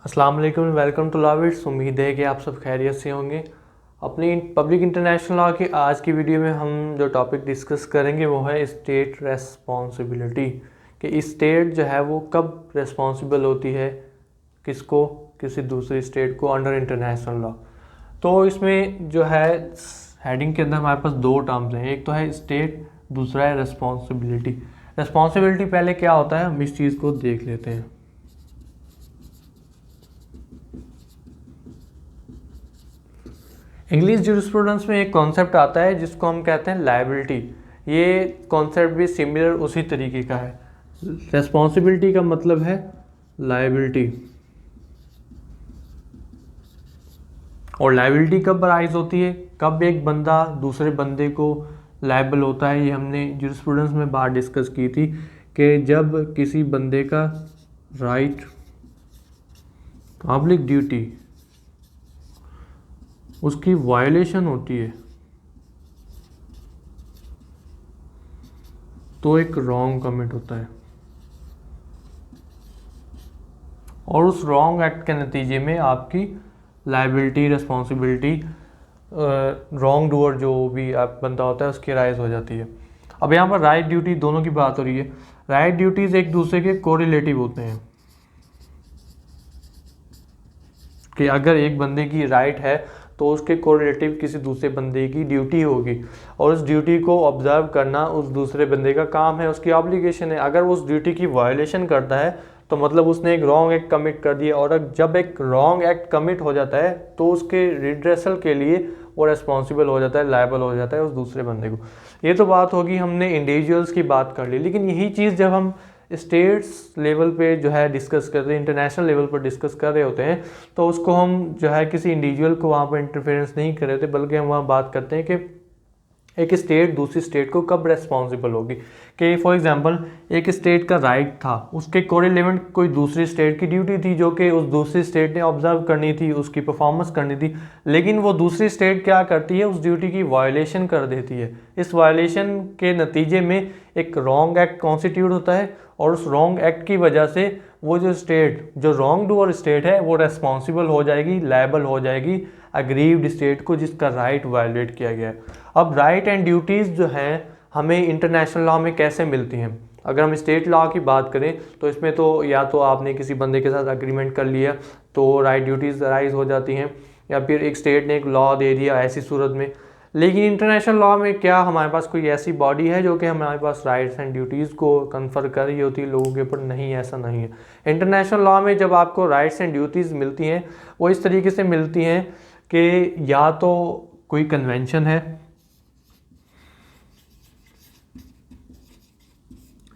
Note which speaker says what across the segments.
Speaker 1: अस्सलाम वालेकुम, welcome to लॉविट्स। उम्मीद है कि आप सब खैरियत से होंगे। अपनी पब्लिक इंटरनेशनल लॉ की आज की वीडियो में हम जो टॉपिक डिस्कस करेंगे वो है स्टेट रेस्पॉन्सिबिलिटी, कि स्टेट जो है वो कब रेस्पॉन्सिबल होती है किसको, किसी दूसरी स्टेट को अंडर इंटरनेशनल लॉ। तो इसमें जो है हेडिंग के अंदर हमारे पास दो टर्म्स हैं, एक तो है स्टेट, दूसरा है रेस्पॉन्सिबिलिटी। रेस्पॉन्सिबिलिटी पहले क्या होता है हम इस चीज़ को देख लेते हैं। इंग्लिश जूरिस्प्रूडेंस में एक कॉन्सेप्ट आता है जिसको हम कहते हैं लायबिलिटी। ये कॉन्सेप्ट भी सिमिलर उसी तरीके का है। रेस्पॉन्सिबिलिटी का मतलब है लायबिलिटी, और लायबिलिटी कब अराइज होती है, कब एक बंदा दूसरे बंदे को लायबल होता है। ये हमने जूरिस्प्रूडेंस में बात डिस्कस की थी कि जब किसी बंदे का राइट, पब्लिक ड्यूटी, उसकी वायलेशन होती है तो एक रॉन्ग कमिट होता है, और उस रॉन्ग एक्ट के नतीजे में आपकी लायबिलिटी, रिस्पॉन्सिबिलिटी, रॉन्ग डूअर जो भी आप बंदा होता है उसकी राइज हो जाती है। अब यहाँ पर राइट ड्यूटी दोनों की बात हो रही है। राइट ड्यूटीज एक दूसरे के कोरिलेटिव होते हैं, कि अगर एक बंदे की राइट है तो उसके कोरिलेटिव किसी दूसरे बंदे की ड्यूटी होगी, और उस ड्यूटी को ऑब्जर्व करना उस दूसरे बंदे का काम है, उसकी ऑब्लिगेशन है। अगर वो उस ड्यूटी की वायलेशन करता है तो मतलब उसने एक रॉन्ग एक्ट कमिट कर दिया, और जब एक रॉन्ग एक्ट कमिट हो जाता है तो उसके रिड्रेसल के लिए वो रेस्पॉन्सिबल हो जाता है, लायबल हो जाता है उस दूसरे बंदे को। ये तो बात होगी, हमने इंडिविजुअल्स की बात कर ली। लेकिन यही चीज़ जब हम स्टेट्स लेवल पे जो है डिस्कस कर रहे हैं, इंटरनेशनल लेवल पर डिस्कस कर रहे होते हैं, तो उसको हम जो है किसी इंडिविजुअल को वहाँ पर इंटरफेरेंस नहीं कर रहे थे, बल्कि हम वहाँ बात करते हैं कि एक स्टेट दूसरी स्टेट को कब रेस्पॉन्सिबल होगी। कि फॉर एग्जांपल एक स्टेट का राइट था, उसके कोरिलेवेंट कोई दूसरी स्टेट की ड्यूटी थी जो कि उस दूसरी स्टेट ने ऑब्जर्व करनी थी, उसकी परफॉर्मेंस करनी थी, लेकिन वो दूसरी स्टेट क्या करती है, उस ड्यूटी की वायलेशन कर देती है। इस वायलेशन के नतीजे में एक रॉन्ग एक्ट कॉन्स्टिट्यूट होता है, और उस रॉन्ग एक्ट की वजह से वो जो स्टेट, जो रॉन्ग डूअर स्टेट है, वो रेस्पॉन्सिबल हो जाएगी, लायबल हो जाएगी अग्रीव्ड स्टेट को जिसका राइट वायलेट किया गया है। अब राइट एंड ड्यूटीज़ जो हैं हमें इंटरनेशनल लॉ में कैसे मिलती हैं। अगर हम स्टेट लॉ की बात करें तो इसमें तो या तो आपने किसी बंदे के साथ अग्रीमेंट कर लिया तो राइट ड्यूटीज़ राइज हो जाती हैं, या फिर एक स्टेट ने एक लॉ दे दिया ऐसी सूरत में। लेकिन इंटरनेशनल लॉ में क्या हमारे पास कोई ऐसी बॉडी है जो कि हमारे पास राइट्स एंड ड्यूटीज़ को कन्फर कर रही होती है लोगों के ऊपर? नहीं, ऐसा नहीं है। इंटरनेशनल लॉ में जब आपको राइट्स एंड ड्यूटीज़ मिलती हैं वो इस तरीके से मिलती हैं कि या तो कोई कन्वेंशन है,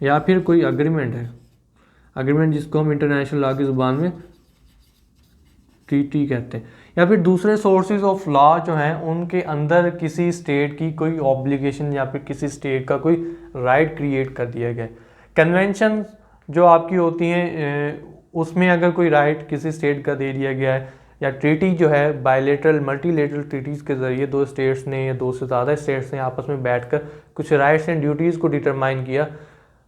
Speaker 1: या फिर कोई अग्रीमेंट है। अग्रीमेंट जिसको हम इंटरनेशनल लॉ की ज़ुबान में ट्रीटी कहते हैं, या फिर दूसरे सोर्सेज ऑफ लॉ जो हैं उनके अंदर किसी स्टेट की कोई ऑब्लिगेशन या फिर किसी स्टेट का कोई राइट क्रिएट कर दिया गया है। कन्वेंशन जो आपकी होती हैं उसमें अगर कोई राइट किसी स्टेट का दे दिया गया है, या ट्रीटी जो है बायलेटरल मल्टीलेटरल ट्रीटीज़ के ज़रिए दो स्टेट्स ने या दो से ज़्यादा स्टेट्स ने आपस में बैठकर कुछ राइट्स एंड ड्यूटीज़ को डिटरमाइन किया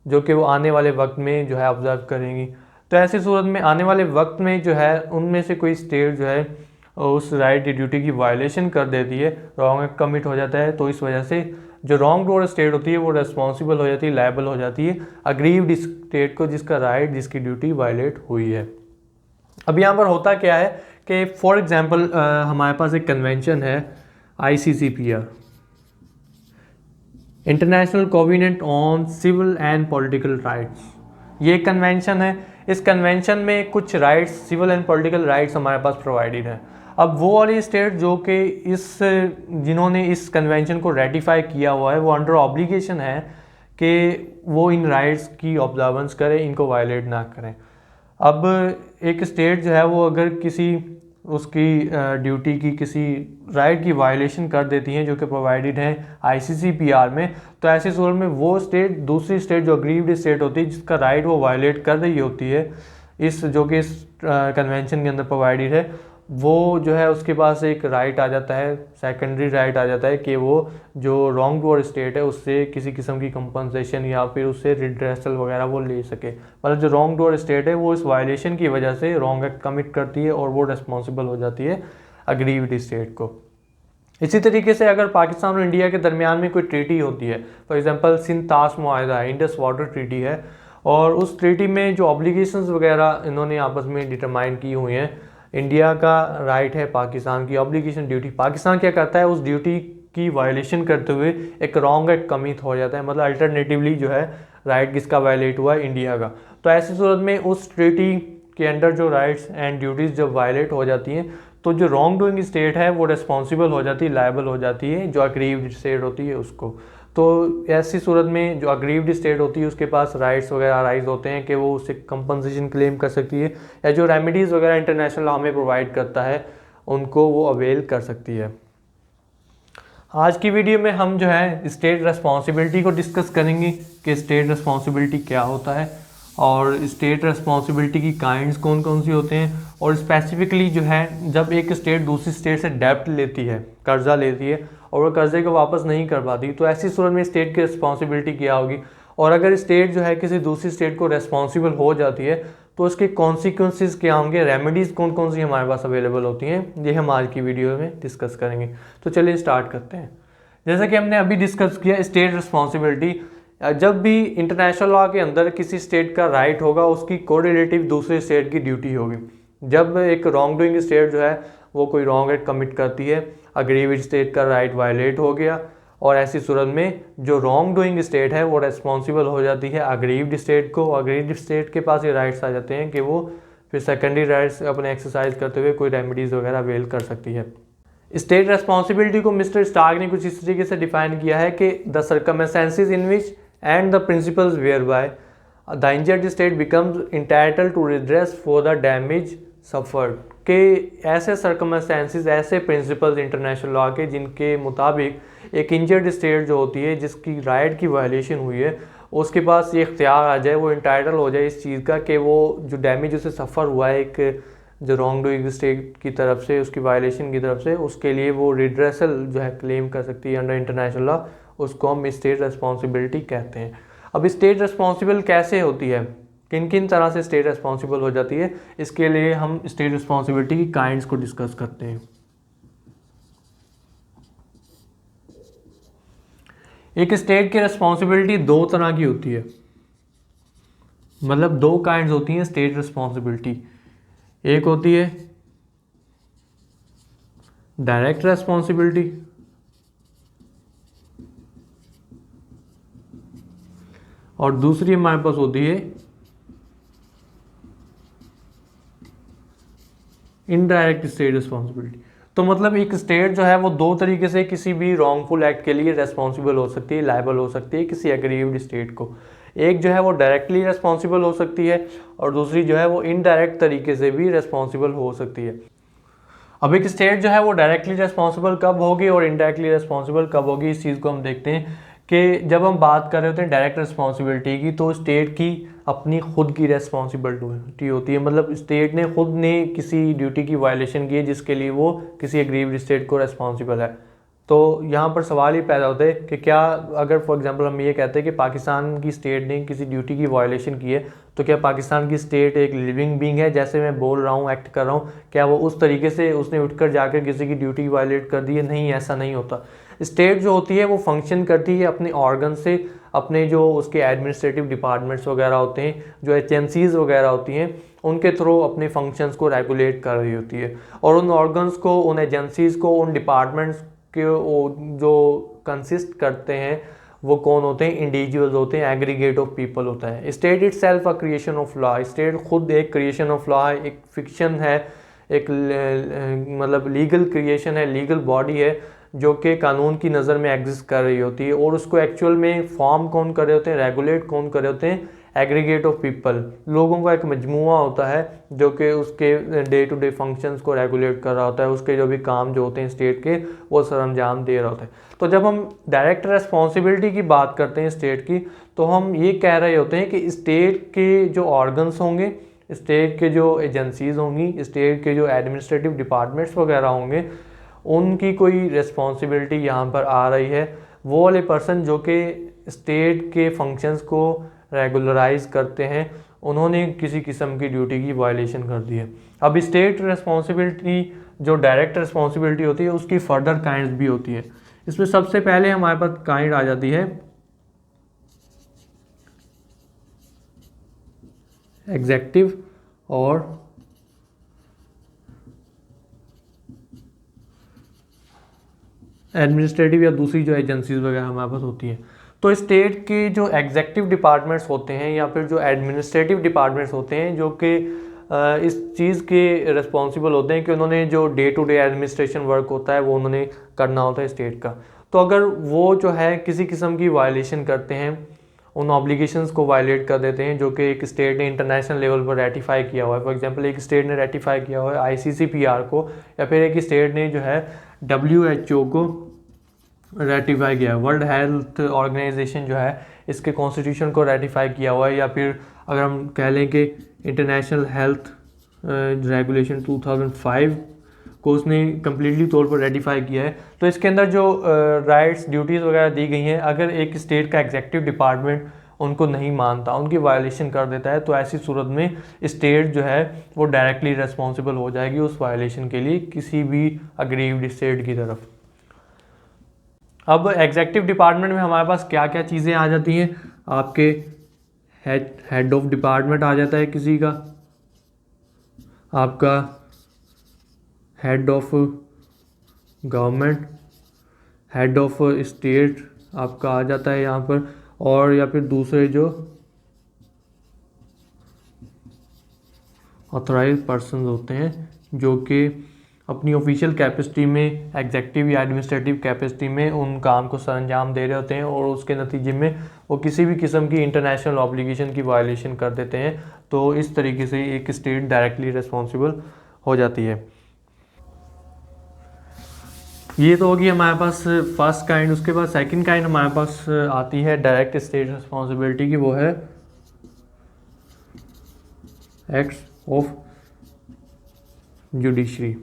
Speaker 1: जो कि वो आने वाले वक्त में जो है ऑब्जर्व करेंगी। तो ऐसी सूरत में आने वाले वक्त में जो है उनमें से कोई स्टेट जो है उस राइट ड्यूटी की वायलेशन कर देती है, रॉन्ग एक्ट कमिट हो जाता है, तो इस वजह से जो रॉन्ग डूअर स्टेट होती है वो रेस्पॉन्सिबल हो जाती है, लायबल हो जाती है अग्रीव्ड स्टेट को जिसका राइट, जिसकी ड्यूटी वायलेट हुई है। अब यहाँ पर होता क्या है कि फॉर एग्जांपल हमारे पास एक कन्वेंशन है ICCPR, international covenant on civil and political rights. ये कन्वेंशन है, इस कन्वेंशन में कुछ rights, civil and political rights हमारे पास प्रोवाइडेड हैं। अब वो वाली स्टेट जो कि जिन्होंने इस कन्वेंशन को रेटिफाई किया हुआ है वो अंडर ऑब्लिगेशन है कि वो इन राइट्स की ऑब्जर्वेंस करें, इनको वायलेट ना करें। अब एक स्टेट जो है वो अगर किसी उसकी ड्यूटी की, किसी राइट की वायलेशन कर देती हैं जो कि प्रोवाइडेड हैं ICCPR में, तो ऐसी सूरत में वो स्टेट, दूसरी स्टेट जो अग्रीव्ड स्टेट होती है जिसका राइट वो वायलेट कर रही होती है इस जो कि इस कन्वेंशन के अंदर प्रोवाइडेड है, वो जो है उसके पास एक राइट आ जाता है, सेकेंडरी राइट आ जाता है कि वो जो रॉन्ग डूअर स्टेट है उससे किसी किस्म की कंपनसेशन या फिर उससे रिड्रेसल वगैरह वो ले सके। मतलब जो रॉन्ग डूअर स्टेट है वो इस वायलेशन की वजह से रॉन्ग एक्ट कमिट करती है और वो रिस्पॉन्सिबल हो जाती है अग्रीव्ड स्टेट को। इसी तरीके से अगर पाकिस्तान और इंडिया के दरमियान में कोई ट्रीटी होती है, फॉर एग्जांपल सिंध ताश मुआहदा है, इंडस वाटर ट्रीटी है, और उस ट्रीटी में जो ऑब्लिगेशंस वगैरह इन्होंने आपस में डिटरमाइन की हुई हैं, इंडिया का राइट है, पाकिस्तान की ऑब्लिगेशन ड्यूटी, पाकिस्तान क्या करता है उस ड्यूटी की वायलेशन करते हुए एक रॉन्ग एक्ट कमिट हो जाता है, मतलब अल्टरनेटिवली जो है राइट किसका वायलेट हुआ है, इंडिया का। तो ऐसी सूरत में उस ट्रीटी के अंडर जो राइट्स एंड ड्यूटीज़ जब वायलेट हो जाती हैं तो जो रॉन्ग डूइंग स्टेट है वो रिस्पॉन्सिबल हो जाती है, लायबल हो जाती है जो अग्रीव्ड स्टेट होती है उसको। तो ऐसी सूरत में जो अग्रीव्ड स्टेट होती है उसके पास राइट्स वगैरह राइज होते हैं कि वो उससे कंपनसेशन क्लेम कर सकती है, या जो रेमेडीज़ वगैरह इंटरनेशनल लॉ में प्रोवाइड करता है उनको वो अवेल कर सकती है। आज की वीडियो में हम जो है स्टेट रिस्पॉन्सिबिलिटी को डिस्कस करेंगे कि स्टेट रिस्पॉन्सिबिलिटी क्या होता है और स्टेट रिस्पॉन्सिबिलिटी की काइंड्स कौन कौन सी होते हैं, और स्पेसिफिकली जो है जब एक स्टेट दूसरी स्टेट से डेब्ट लेती है, कर्जा लेती है और वो कर्जे को वापस नहीं कर पाती, तो ऐसी सूरत में स्टेट की रिस्पॉन्सिबिलिटी क्या होगी, और अगर स्टेट जो है किसी दूसरी स्टेट को रिस्पॉन्सिबल हो जाती है तो उसके कॉन्सिक्वेंसेस क्या होंगे, रेमेडीज़ कौन कौन सी हमारे पास अवेलेबल होती हैं, ये हम आज की वीडियो में डिस्कस करेंगे। तो चलिए स्टार्ट करते हैं। जैसा कि हमने अभी डिस्कस किया स्टेट रिस्पॉन्सिबिलिटी, जब भी इंटरनेशनल लॉ के अंदर किसी स्टेट का राइट होगा उसकी कोरिलेटिव दूसरे स्टेट की ड्यूटी होगी। जब एक रॉन्ग डूइंग स्टेट जो है वो कोई रॉन्ग एक्ट कमिट करती है, अग्रीव्ड स्टेट का राइट वायलेट हो गया, और ऐसी सूरत में जो रॉन्ग डूइंग स्टेट है वो रिस्पॉन्सिबल हो जाती है अग्रीव्ड स्टेट को। अग्रीव्ड स्टेट के पास ये राइट्स आ जाते हैं कि वो फिर सेकेंडरी राइट्स अपने एक्सरसाइज करते हुए कोई रेमेडीज़ वगैरह अवेल कर सकती है। स्टेट रिस्पॉन्सिबिलिटी को मिस्टर स्टार्क ने कुछ इस तरीके से डिफाइन किया है कि the circumstances in which and the principles whereby the injured state becomes entitled to redress for the damage suffered, के ऐसे सर्कमस्टेंसेस, ऐसे प्रिंसिपल्स इंटरनेशनल लॉ के जिनके मुताबिक एक इंजर्ड स्टेट जो होती है जिसकी राइट की वायलेशन हुई है उसके पास ये इख्तियार आ जाए, वो इंटाइटल हो जाए इस चीज़ का कि वो जो डैमेज उसे सफ़र हुआ है एक जो रॉन्ग डूइंग स्टेट की तरफ से, उसकी वायलेशन की तरफ से, उसके लिए वो रिड्रेसल जो है क्लेम कर सकती है अंडर इंटरनेशनल लॉ, उसको हम स्टेट रिस्पॉन्सिबिलिटी कहते हैं। अब स्टेट रिस्पॉन्सिबल कैसे होती है, किन किन तरह से स्टेट रिस्पॉन्सिबल हो जाती है, इसके लिए हम स्टेट रिस्पॉन्सिबिलिटी की काइंड्स को डिस्कस करते हैं। एक स्टेट की रिस्पॉन्सिबिलिटी दो तरह की होती है, मतलब दो काइंड्स होती हैं स्टेट रिस्पॉन्सिबिलिटी। एक होती है डायरेक्ट रिस्पॉन्सिबिलिटी और दूसरी हमारे पास होती है इनडायरेक्ट स्टेट रिस्पॉन्सिबिलिटी। तो मतलब एक स्टेट जो है वो दो तरीके से किसी भी रॉन्गफुल एक्ट के लिए रेस्पॉन्सिबल हो सकती है, लायबल हो सकती है किसी अग्रीव्ड स्टेट को। एक जो है वो डायरेक्टली रेस्पॉन्सिबल हो सकती है और दूसरी जो है वो इनडायरेक्ट तरीके से भी रेस्पॉन्सिबल हो सकती है। अब एक स्टेट जो है वो डायरेक्टली रेस्पॉन्सिबल कब होगी और इनडायरेक्टली रेस्पॉन्सिबल कब होगी, इस चीज़ को हम देखते हैं कि जब हम बात कर रहे होते हैं डायरेक्ट रिस्पॉन्सिबिलिटी की तो स्टेट की अपनी खुद की रेस्पॉन्सिबिलिटी होती है, मतलब स्टेट ने खुद ने किसी ड्यूटी की वायलेशन की है जिसके लिए वो किसी अग्रीव्ड स्टेट को रेस्पॉन्सिबल है। तो यहाँ पर सवाल ही पैदा होता है कि क्या अगर फॉर एग्जांपल हम ये कहते हैं कि पाकिस्तान की स्टेट ने किसी ड्यूटी की वायलेशन की है तो क्या पाकिस्तान की स्टेट एक लिविंग बीइंग है, जैसे मैं बोल रहा हूँ एक्ट कर रहा हूँ, क्या वो उस तरीके से उसने उठकर जाकर किसी की ड्यूटी वायलेट कर दी है? नहीं, ऐसा नहीं होता। स्टेट जो होती है वो फंक्शन करती है अपने ऑर्गन से, अपने जो उसके एडमिनिस्ट्रेटिव डिपार्टमेंट्स वगैरह होते हैं, जो एजेंसीज़ वगैरह होती हैं, उनके थ्रू अपने फंक्शंस को रेगुलेट कर रही होती है। और उन ऑर्गन्स को, उन एजेंसीज़ को, उन डिपार्टमेंट्स के जो कंसिस्ट करते हैं वो कौन होते हैं? इंडिविजुअल्स होते हैं, एग्रीगेट ऑफ पीपल होता है। State it self a creation of law, state खुद एक क्रिएशन ऑफ लॉ है, एक फिक्शन है, एक मतलब लीगल क्रिएशन है, लीगल बॉडी है जो कि कानून की नज़र में एग्जिस्ट कर रही होती है। और उसको एक्चुअल में फॉर्म कौन कर रहे होते हैं, रेगुलेट कौन कर रहे होते हैं? एग्रीगेट ऑफ पीपल, लोगों का एक मजमुआ होता है जो कि उसके डे टू डे फंक्शंस को रेगुलेट कर रहा होता है, उसके जो भी काम जो होते हैं स्टेट के वो सरअंजाम दे रहा होता है। तो जब हम डायरेक्ट रेस्पॉन्सिबिलिटी की बात करते हैं स्टेट की, तो हम ये कह रहे होते हैं कि स्टेट के जो ऑर्गन्स होंगे स्टेट के जो एजेंसीज होंगी, स्टेट के जो एडमिनिस्ट्रेटिव डिपार्टमेंट्स वगैरह होंगे, उनकी कोई रिस्पॉन्सिबिलिटी यहाँ पर आ रही है। वो वाले पर्सन जो कि स्टेट के फंक्शंस को रेगुलराइज करते हैं, उन्होंने किसी किस्म की ड्यूटी की वायलेशन कर दी है। अब स्टेट रिस्पॉन्सिबिलिटी जो डायरेक्ट रिस्पॉन्सिबिलिटी होती है, उसकी फर्दर काइंड्स भी होती है। इसमें सबसे पहले हमारे पास काइंड आ जाती है एग्जेक्टिव और एडमिनिस्ट्रेटिव या दूसरी जो एजेंसीज वगैरह हमारे पास होती हैं। तो स्टेट के जो एग्जेक्टिव डिपार्टमेंट्स होते हैं या फिर जो एडमिनिस्ट्रेटिव डिपार्टमेंट्स होते हैं, जो कि इस चीज़ के रिस्पॉन्सिबल होते हैं कि उन्होंने जो day to day administration work होता है वो उन्होंने करना होता है स्टेट का। तो अगर वो जो है किसी किस्म की वायलेशन करते हैं, उन ऑब्लिगेशंस को वायलेट कर देते हैं जो कि एक स्टेट ने इंटरनेशनल लेवल पर रेटिफाई किया हुआ है। फॉर एग्जांपल एक स्टेट ने रेटिफाई किया हुआ है ICCPR को, या फिर एक स्टेट ने जो है WHO को रेटिफाई किया है, वर्ल्ड हेल्थ ऑर्गेनाइजेशन जो है इसके कॉन्स्टिट्यूशन को रेटिफाई किया हुआ है, या फिर अगर हम कह लें कि इंटरनेशनल हेल्थ रेगुलेशन 2005 को उसने कम्प्लीटली तौर पर रेटिफाई किया है। तो इसके अंदर जो राइट्स ड्यूटीज़ वगैरह दी गई हैं, अगर एक स्टेट का एग्जेक्टिव डिपार्टमेंट उनको नहीं मानता, उनकी वायलेशन कर देता है, तो ऐसी सूरत में स्टेट जो है वो डायरेक्टली रिस्पॉन्सिबल हो जाएगी उस वायलेशन के लिए किसी भी अग्रीव्ड स्टेट की तरफ। अब एग्जेक्टिव डिपार्टमेंट में हमारे पास क्या क्या चीज़ें आ जाती हैं, आपके हेड ऑफ डिपार्टमेंट आ जाता है किसी का, आपका head of government, head of state आपका आ जाता है यहाँ पर, और या फिर दूसरे जो ऑथराइज्ड पर्सन होते हैं जो कि अपनी ऑफिशियल कैपेसिटी में, एग्जेक्टिव या एडमिनिस्ट्रेटिव कैपेसिटी में उन काम को सरअंजाम दे रहे होते हैं, और उसके नतीजे में वो किसी भी किस्म की इंटरनेशनल ऑब्लिगेशन की वायलेशन कर देते हैं। तो इस तरीके से एक स्टेट डायरेक्टली रिस्पॉन्सिबल हो जाती है। ये तो होगी हमारे पास फर्स्ट काइंड। उसके बाद सेकंड काइंड हमारे पास आती है डायरेक्ट स्टेट रिस्पॉन्सिबिलिटी की, वो है एक्ट्स ऑफ जुडिशरी।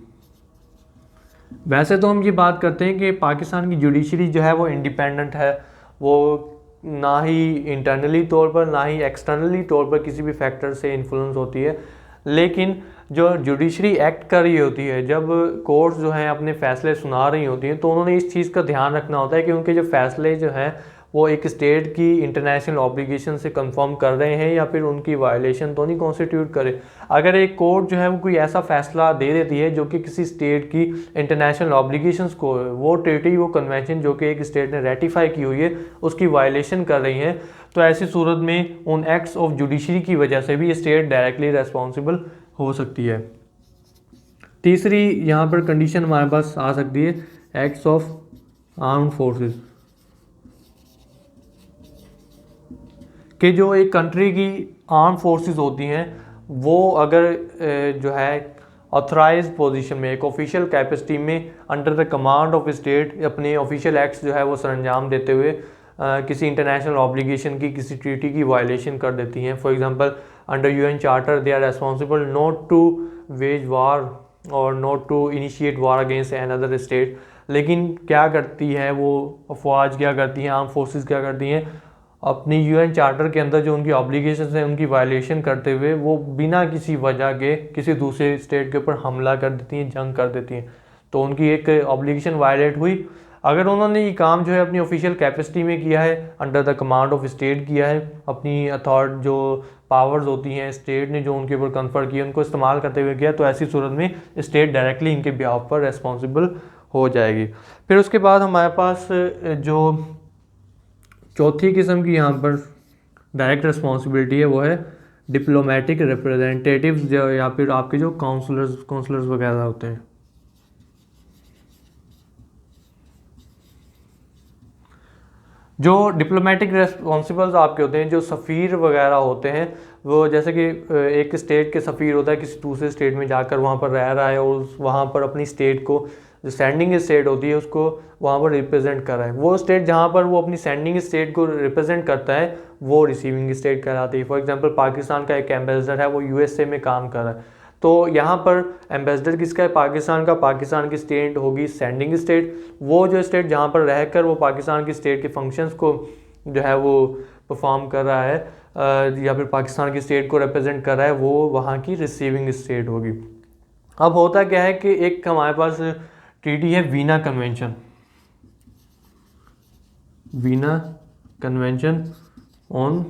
Speaker 1: वैसे तो हम ये बात करते हैं कि पाकिस्तान की जुडिशरी जो है वो इंडिपेंडेंट है, वो ना ही इंटरनली तौर पर ना ही एक्सटर्नली तौर पर किसी भी फैक्टर से इन्फ्लुएंस होती है। लेकिन जो जुडिशरी एक्ट कर रही होती है, जब कोर्ट्स जो हैं अपने फैसले सुना रही होती हैं, तो उन्होंने इस चीज़ का ध्यान रखना होता है कि उनके जो फैसले जो हैं वो एक स्टेट की इंटरनेशनल ऑब्लिगेशन से कंफर्म कर रहे हैं या फिर उनकी वायलेशन तो नहीं कॉन्स्टिट्यूट करे। अगर एक कोर्ट जो है वो कोई ऐसा फैसला दे देती है जो कि किसी स्टेट की इंटरनेशनल ऑब्लिगेशंस को, वो ट्रीटी, वो कन्वेंशन जो कि एक स्टेट ने रेटिफाई की हुई है, उसकी वायलेशन कर रही है, तो ऐसी सूरत में उन एक्ट्स ऑफ जुडिशरी की वजह से भी स्टेट डायरेक्टली रेस्पॉन्सिबल हो सकती है। तीसरी यहाँ पर कंडीशन हमारे पास आ सकती है एक्ट्स ऑफ आर्म्ड फोर्सेस, कि जो एक कंट्री की आर्म फोर्सेस होती हैं वो अगर जो है ऑथराइज पोजीशन में, एक ऑफिशियल कैपेसिटी में, under the command of state अपने ऑफिशियल एक्ट्स जो है वो सरअंजाम देते हुए किसी इंटरनेशनल ऑब्लिगेशन की, किसी ट्रीटी की वायलेशन कर देती हैं। For example under UN charter they are responsible not to wage war और not to initiate war against another state. लेकिन क्या करती है वो अफवाज, क्या करती हैं आर्म फोर्सेस, क्या करती हैं, अपनी UN चार्टर के अंदर जो उनकी ऑब्लिगेशंस हैं उनकी वायलेशन करते हुए वो बिना किसी वजह के किसी दूसरे स्टेट के ऊपर हमला कर देती हैं, जंग कर देती हैं। तो उनकी एक ऑब्लिगेशन वायलेट हुई। अगर उन्होंने ये काम जो है अपनी ऑफिशियल कैपेसिटी में किया है, under the command of state किया है, अपनी अथॉरिटी जो पावर्स होती हैं स्टेट ने जो उनके ऊपर कन्फर किए उनको इस्तेमाल करते हुए किया, तो ऐसी सूरत में स्टेट डायरेक्टली इनके बिहाफ पर रेस्पॉन्सिबल हो जाएगी। फिर उसके बाद हमारे पास जो चौथी किस्म की यहाँ पर डायरेक्ट रिस्पॉन्सिबिलिटी है वो है डिप्लोमेटिक रिप्रेजेंटेटिव्स, या फिर आपके जो काउंसलर्स वगैरह होते हैं। जो डिप्लोमेटिक रिस्पॉन्सिबल्स आपके होते हैं, जो सफ़ीर वगैरह होते हैं, वो जैसे कि एक स्टेट के सफ़ीर होता है किसी दूसरे स्टेट में जाकर वहाँ पर रह रहा है और वहाँ पर अपनी स्टेट को जो सेंडिंग स्टेट होती है उसको वहाँ पर रिप्रेजेंट कर रहा है। वो स्टेट जहाँ पर वो अपनी सेंडिंग स्टेट को रिप्रेजेंट करता है वो रिसीविंग स्टेट कहलाती है। फॉर एग्जांपल पाकिस्तान का एक एम्बेसडर है, वो यूएसए में काम कर रहा है, तो यहाँ पर एम्बेसडर किसका है? पाकिस्तान का। पाकिस्तान की स्टेट होगी सेंडिंग स्टेट। वो जो स्टेट जहाँ पर रहकर वो पाकिस्तान की स्टेट के फंक्शंस को जो है वो परफॉर्म कर रहा है या फिर पाकिस्तान की स्टेट को रिप्रेजेंट कर रहा है, वो वहाँ की रिसीविंग स्टेट होगी। अब होता क्या है कि एक हमारे पास ट्रीटी है Vienna convention, Veena convention on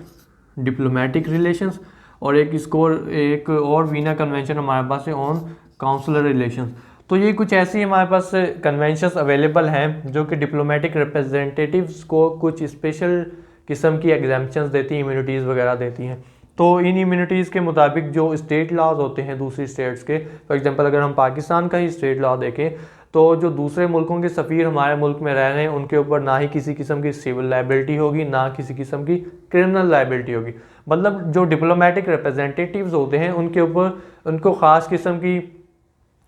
Speaker 1: diplomatic relations, और एक और वीना कन्वेंशन हमारे पास है ऑन काउंसलर रिलेशंस। तो ये कुछ ऐसी हमारे पास कन्वेंशंस अवेलेबल हैं जो कि डिप्लोमेटिक रिप्रेजेंटेटिव्स को कुछ स्पेशल किस्म की एग्जाम्पशंस देती हैं, इम्यूनिटीज़ वगैरह देती हैं। तो इन इम्यूनिटीज़ के मुताबिक जो स्टेट लॉज होते हैं दूसरी स्टेट्स के, फॉर एग्जांपल अगर हम पाकिस्तान का ही स्टेट लॉ देखें तो जो दूसरे मुल्कों के सफ़ीर हमारे मुल्क में रह रहे हैं उनके ऊपर ना ही किसी किस्म की सिविल लाइबिलिटी होगी, ना किसी किस्म की क्रिमिनल लाइबिलिटी होगी। मतलब जो डिप्लोमेटिक रिप्रेजेंटेटिव्स होते हैं उनके ऊपर उनको ख़ास किस्म की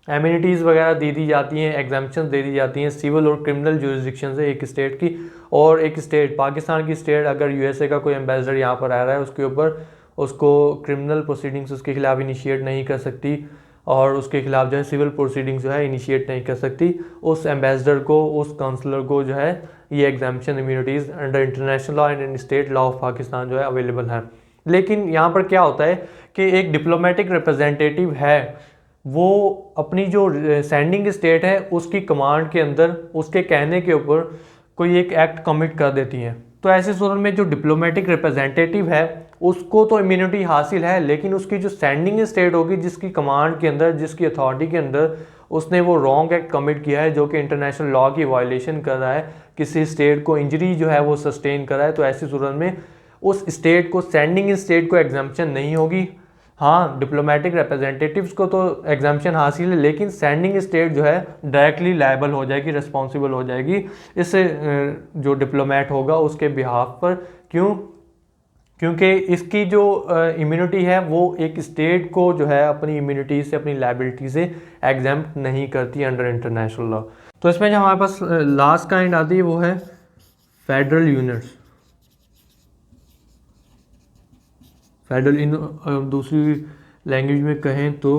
Speaker 1: एम्यूनिटीज़ वगैरह दे दी जाती हैं, एग्जाम्पशन दे दी जाती हैं सिविल और क्रिमिनल जुरिस्डिक्शन से एक स्टेट की। और एक स्टेट पाकिस्तान की स्टेट अगर यूएसए का कोई एम्बेसडर यहाँ पर आ रहा है उसके ऊपर उसको क्रिमिनल प्रोसीडिंग्स उसके खिलाफ इनिशिएट नहीं कर सकती और उसके खिलाफ जो है सिविल प्रोसीडिंग्स जो है इनिशिएट नहीं कर सकती। उस एम्बेसडर को, उस काउंसलर को जो है ये exemption immunities under international law and state law of Pakistan जो है अवेलेबल है। लेकिन यहाँ पर क्या होता है कि एक डिप्लोमेटिक रिप्रेजेंटेटिव है वो अपनी जो सेंडिंग स्टेट है उसकी कमांड के अंदर उसके कहने के ऊपर कोई एक एक्ट कमिट कर देती है। तो ऐसे सूरत में जो डिप्लोमेटिक रिप्रेजेंटेटिव है उसको तो इम्यूनिटी हासिल है, लेकिन उसकी जो सेंडिंग स्टेट होगी जिसकी कमांड के अंदर, जिसकी अथॉरिटी के अंदर उसने वो रॉन्ग एक्ट कमिट किया है जो कि इंटरनेशनल लॉ की वायलेशन कर रहा है, किसी स्टेट को इंजरी जो है वो सस्टेन कर रहा है, तो ऐसी सूरत में उस स्टेट को, सेंडिंग स्टेट को एग्जाम्पशन नहीं होगी। हाँ, डिप्लोमेटिक रिप्रेजेंटेटिव्स को तो एग्जाम्पशन हासिल है, लेकिन सेंडिंग स्टेट जो है डायरेक्टली लायबल हो जाएगी, रिस्पॉन्सिबल हो जाएगी इस जो डिप्लोमेट होगा उसके बिहाफ पर। क्यों? क्योंकि इसकी जो इम्यूनिटी है वो एक स्टेट को जो है अपनी इम्यूनिटी से, अपनी लायबिलिटी से एग्जाम्प्ट नहीं करती अंडर इंटरनेशनल लॉ। तो इसमें जो हमारे पास लास्ट काइंड आती है वो है फेडरल यूनिट्स। फेडरल इन दूसरी लैंग्वेज में कहें तो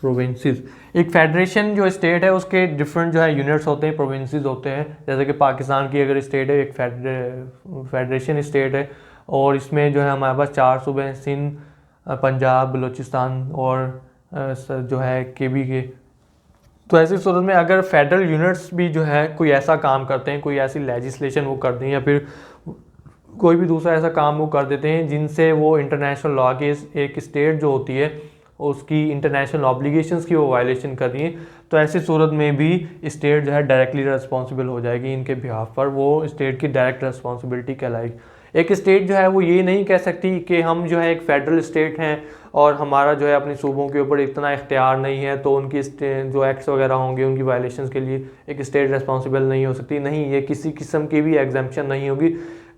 Speaker 1: प्रोविंसेस। एक फेडरेशन जो स्टेट है उसके डिफरेंट जो है यूनिट्स होते हैं, प्रोविंसेस होते हैं। जैसे कि पाकिस्तान की अगर स्टेट है, एक फेडरेशन स्टेट है और इसमें जो है हमारे पास 4 सूबे हैं, सिंध, पंजाब, बलूचिस्तान और जो है केबी के। तो ऐसी सूरत में अगर फेडरल यूनिट्स भी जो है कोई ऐसा काम करते हैं, कोई ऐसी लेजिस्लेशन वो करते हैं या फिर कोई भी दूसरा ऐसा काम वो कर देते हैं जिनसे वो इंटरनेशनल लॉ की एक स्टेट जो होती है उसकी इंटरनेशनल ऑब्लिगेशंस की वो वायलेशन कर रही है, तो ऐसी सूरत में भी स्टेट जो है डायरेक्टली रिस्पॉन्सिबल हो जाएगी इनके बिहाफ पर, वो स्टेट की डायरेक्ट रिस्पॉन्सिबिलिटी कहलाएगी। एक स्टेट जो है वो ये नहीं कह सकती कि हम जो है एक फेडरल स्टेट हैं और हमारा जो है अपने सूबों के ऊपर इतना इख्तियार नहीं है तो उनकी जो एक्ट्स वगैरह होंगे उनकी वायलेशंस के लिए एक स्टेट रिस्पॉन्सिबल नहीं हो सकती। नहीं, ये किसी किस्म की भी एग्जाम्पशन नहीं होगी।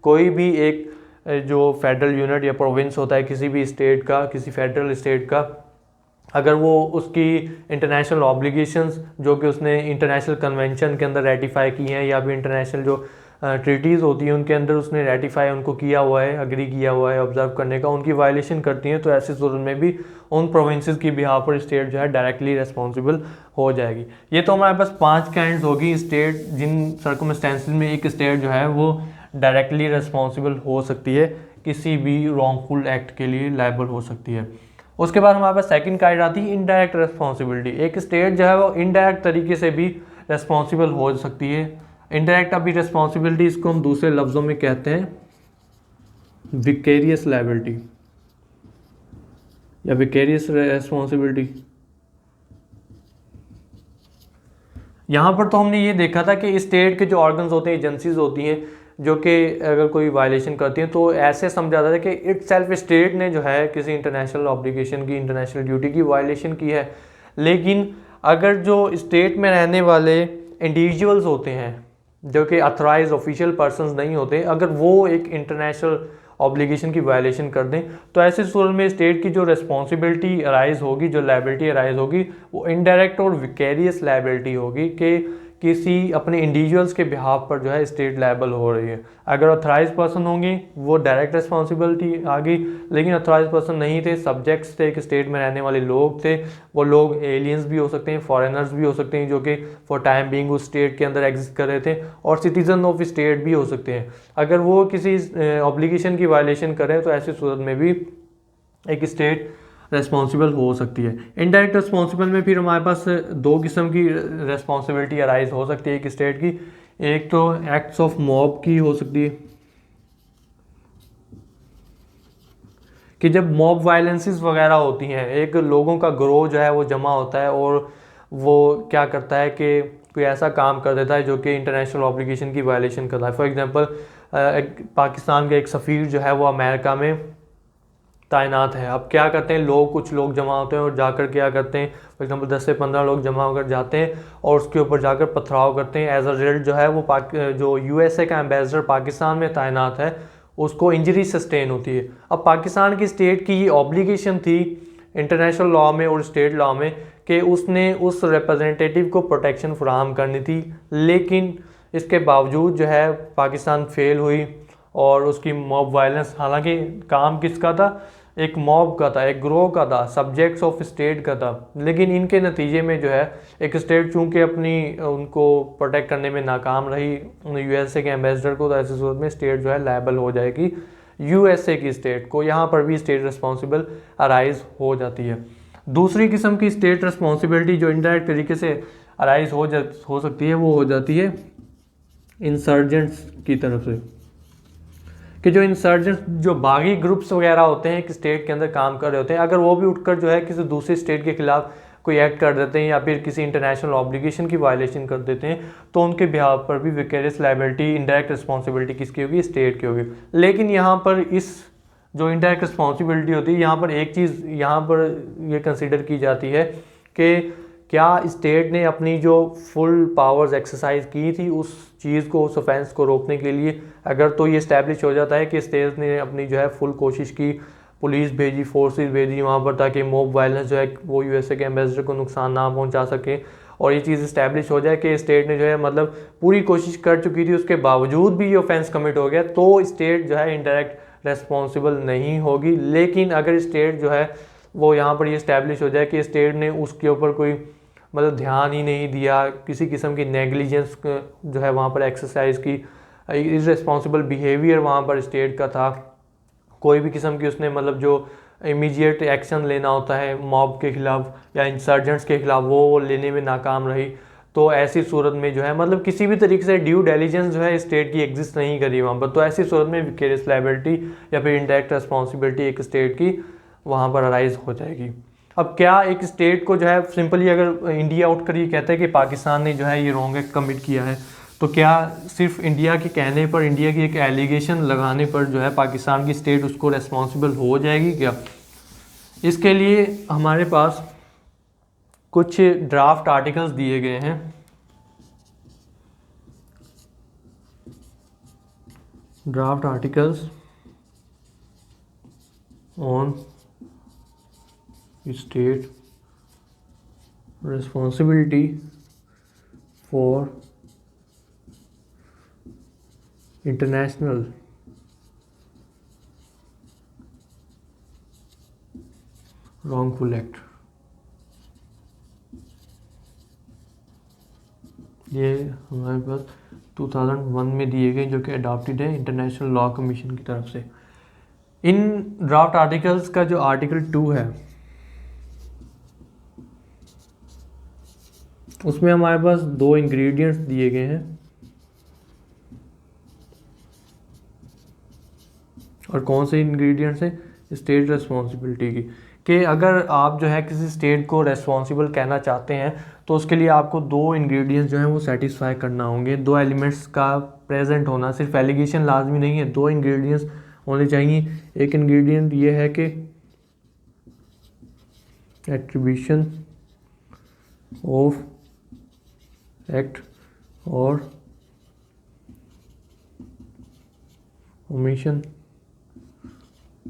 Speaker 1: कोई भी एक जो फेडरल यूनिट या प्रोविंस होता है किसी भी स्टेट का, किसी फेडरल स्टेट का, अगर वो उसकी इंटरनेशनल ऑब्लिगेशंस जो कि उसने इंटरनेशनल कन्वेंशन के अंदर रेटिफाई की हैं या भी इंटरनेशनल जो ट्रीटीज़ होती हैं उनके अंदर उसने रेटिफाई उनको किया हुआ है, अग्री किया हुआ है ऑब्जर्व करने का, उनकी वायलेशन करती हैं, तो ऐसी सूरत में भी उन प्रोविंसेस की बिहाफ पर स्टेट जो है डायरेक्टली रिस्पॉन्सिबल हो जाएगी। ये तो हमारे पास 5 काइंड्स होगी स्टेट जिन सर्कमस्टेंसेस में एक स्टेट जो है वो डायरेक्टली रिस्पॉन्सिबल हो सकती है, किसी भी रॉन्गफुल एक्ट के लिए लायबल हो सकती है। उसके बाद हमारे पास सेकंड काइंड आती है इनडायरेक्ट रिस्पॉन्सिबिलिटी। एक स्टेट जो है वो इनडायरेक्ट तरीके से भी रिस्पॉन्सिबल हो सकती है। इनडायरेक्ट अभी रिस्पॉन्सिबिलिटी इसको हम दूसरे लफ्ज़ों में कहते हैं विकेरियस लायबिलिटी या विकेरियस रिस्पॉन्सिबिलिटी। यहाँ पर तो हमने ये देखा था कि स्टेट के जो ऑर्गन्स होते हैं, एजेंसीज होती हैं जो कि अगर कोई वायलेशन करती हैं तो ऐसे समझा जाता है कि इट सेल्फ स्टेट ने जो है किसी इंटरनेशनल ऑब्लिगेशन की, इंटरनेशनल ड्यूटी की वायलेशन की है। लेकिन अगर जो स्टेट में रहने वाले इंडिविजुअल्स होते हैं जो कि अथराइज ऑफिशियल पर्सन्स नहीं होते, अगर वो एक इंटरनेशनल ऑब्लिगेशन की वायलेशन कर दें, तो ऐसे सूरत में स्टेट की जो रिस्पॉन्सिबिलिटी अराइज होगी, जो लाइबिलिटी अराइज होगी, वो इनडायरेक्ट और विकेरियस लाइबिलिटी होगी कि किसी अपने इंडिविजुअल्स के बिहाफ पर जो है स्टेट लायबल हो रही है। अगर ऑथराइज पर्सन होंगे वो डायरेक्ट रिस्पॉन्सिबिलिटी आ गई, लेकिन ऑथराइज पर्सन नहीं थे, सब्जेक्ट्स थे, एक स्टेट में रहने वाले लोग थे, वो लोग एलियंस भी हो सकते हैं, फॉरेनर्स भी हो सकते हैं जो कि फॉर टाइम बीइंग उस स्टेट के अंदर एग्जिस्ट कर रहे थे, और सिटीजन ऑफ स्टेट भी हो सकते हैं। अगर वो किसी ऑब्लिगेशन की वायलेशन करें तो ऐसी सूरत में भी एक स्टेट रेस्पॉन्सिबल हो सकती है। इनडायरेक्ट रिस्पॉन्सिबल में फिर हमारे पास दो किस्म की रेस्पॉन्सिबिलिटी अराइज हो सकती है एक स्टेट की। एक तो एक्ट्स ऑफ मॉब की हो सकती है कि जब मॉब वायलेंसेस वगैरह होती हैं, एक लोगों का ग्रोह जो है वो जमा होता है और वो क्या करता है कि कोई ऐसा काम कर देता है जो कि इंटरनेशनल ऑब्लिगेशन की वायलेशन करता है। फॉर एग्जांपल पाकिस्तान का एक सफ़ीर जो है वो अमेरिका में तैनात है। अब क्या करते हैं लोग, कुछ लोग जमा होते हैं और जाकर क्या करते हैं, फॉर एग्जांपल 10 से 15 लोग जमा होकर जाते हैं और उसके ऊपर जाकर पथराव करते हैं। एज अ रिजल्ट जो है वो जो यूएसए का एम्बेसडर पाकिस्तान में तैनात है उसको इंजरी सस्टेन होती है। अब पाकिस्तान की स्टेट की ये ऑब्लिगेशन थी इंटरनेशनल लॉ में और स्टेट लॉ में कि उसने उस रिप्रेजेंटेटिव को प्रोटेक्शन फराहम करनी थी, लेकिन इसके बावजूद जो है पाकिस्तान फेल हुई और उसकी मॉब वायलेंस, हालांकि काम किसका था, एक मॉब का था, एक ग्रोह का था, सब्जेक्ट्स ऑफ स्टेट का था, लेकिन इनके नतीजे में जो है एक स्टेट चूंकि अपनी उनको प्रोटेक्ट करने में नाकाम रही यूएसए के एम्बेसडर को, तो ऐसी सूरत में स्टेट जो है लायबल हो जाएगी यूएसए की स्टेट को। यहाँ पर भी स्टेट रिस्पॉन्सिबल अराइज हो जाती है। दूसरी किस्म की स्टेट रिस्पॉन्सिबिलिटी जो इनडायरेक्ट तरीके से अराइज हो सकती है वो हो जाती है इंसर्जेंट्स की तरफ से, कि जो इंसर्जेंट्स, जो बागी ग्रुप्स वगैरह होते हैं एक स्टेट के अंदर काम कर रहे होते हैं, अगर वो भी उठकर जो है किसी दूसरी स्टेट के खिलाफ कोई एक्ट कर देते हैं या फिर किसी इंटरनेशनल ऑब्लिगेशन की वायलेशन कर देते हैं, तो उनके बिहाफ पर भी विकेरियस लायबिलिटी, इनडायरेक्ट रिस्पॉन्सिबिलिटी किसकी होगी, स्टेट की होगी। लेकिन यहाँ पर इस जो इनडायरेक्ट रिस्पॉन्सिबिलिटी होती है, यहाँ पर एक चीज़ यहाँ पर ये कंसिडर की जाती है कि क्या स्टेट ने अपनी जो फुल पावर्स एक्सरसाइज की थी उस चीज़ को, उस ऑफेंस को रोकने के लिए। अगर तो ये इस्टेब्लिश हो जाता है कि स्टेट ने अपनी जो है फुल कोशिश की, पुलिस भेजी, फोर्सेस भेजी वहाँ पर ताकि मॉब वायलेंस जो है वो यूएसए के एम्बेसडर को नुकसान ना पहुँचा सके, और ये चीज़ इस्टेब्लिश हो जाए कि स्टेट ने जो है मतलब पूरी कोशिश कर चुकी थी, उसके बावजूद भी ये ऑफेंस कमिट हो गया, तो स्टेट जो है इनडायरेक्ट रेस्पॉन्सिबल नहीं होगी। लेकिन अगर स्टेट जो है वो यहाँ पर ये इस्टेब्लिश हो जाए कि स्टेट ने उसके ऊपर कोई मतलब ध्यान ही नहीं दिया, किसी किस्म की नेग्लिजेंस जो है वहाँ पर एक्सरसाइज की, इररिस्पॉन्सिबल बिहेवियर वहाँ पर स्टेट का था, कोई भी किस्म की उसने मतलब जो इमीडिएट एक्शन लेना होता है मॉब के खिलाफ या इंसर्जेंट्स के खिलाफ वो लेने में नाकाम रही, तो ऐसी सूरत में जो है मतलब किसी भी तरीके से ड्यू डेलिजेंस जो है स्टेट की एग्जिस्ट नहीं करी वहाँ पर, तो ऐसी सूरत में विकेरियस लायबिलिटी या फिर इनडायरेक्ट रिस्पॉन्सिबिलिटी एक स्टेट की वहाँ पर अराइज हो जाएगी। अब क्या एक स्टेट को जो है सिंपली अगर इंडिया उठकर ये कहता है कि पाकिस्तान ने जो है ये रॉन्ग एक्ट कमिट किया है, तो क्या सिर्फ इंडिया के कहने पर, इंडिया की एक एलिगेशन लगाने पर जो है पाकिस्तान की स्टेट उसको रेस्पॉन्सिबल हो जाएगी क्या? इसके लिए हमारे पास कुछ ड्राफ्ट आर्टिकल्स दिए गए हैं। Draft articles on state responsibility for international wrongful act। ये हमारे पास 2001 में दिए गए जो कि अडॉप्टेड है इंटरनेशनल लॉ कमीशन की तरफ से। इन ड्राफ्ट आर्टिकल्स का जो आर्टिकल 2 है उसमें हमारे पास 2 इंग्रेडिएंट्स दिए गए हैं, और कौन से इंग्रेडिएंट्स हैं, स्टेट रिस्पॉन्सिबिलिटी की, कि अगर आप जो है किसी स्टेट को रेस्पॉन्सिबल कहना चाहते हैं तो उसके लिए आपको 2 इंग्रेडिएंट्स जो हैं वो सेटिस्फाई करना होंगे, 2 एलिमेंट्स का प्रेजेंट होना, सिर्फ एलिगेशन लाजमी नहीं है, 2 इंग्रेडिएंट्स होने चाहिए। एक इंग्रेडिएंट ये है कि एट्रीब्यूशन ऑफ एक्ट और ओमिशन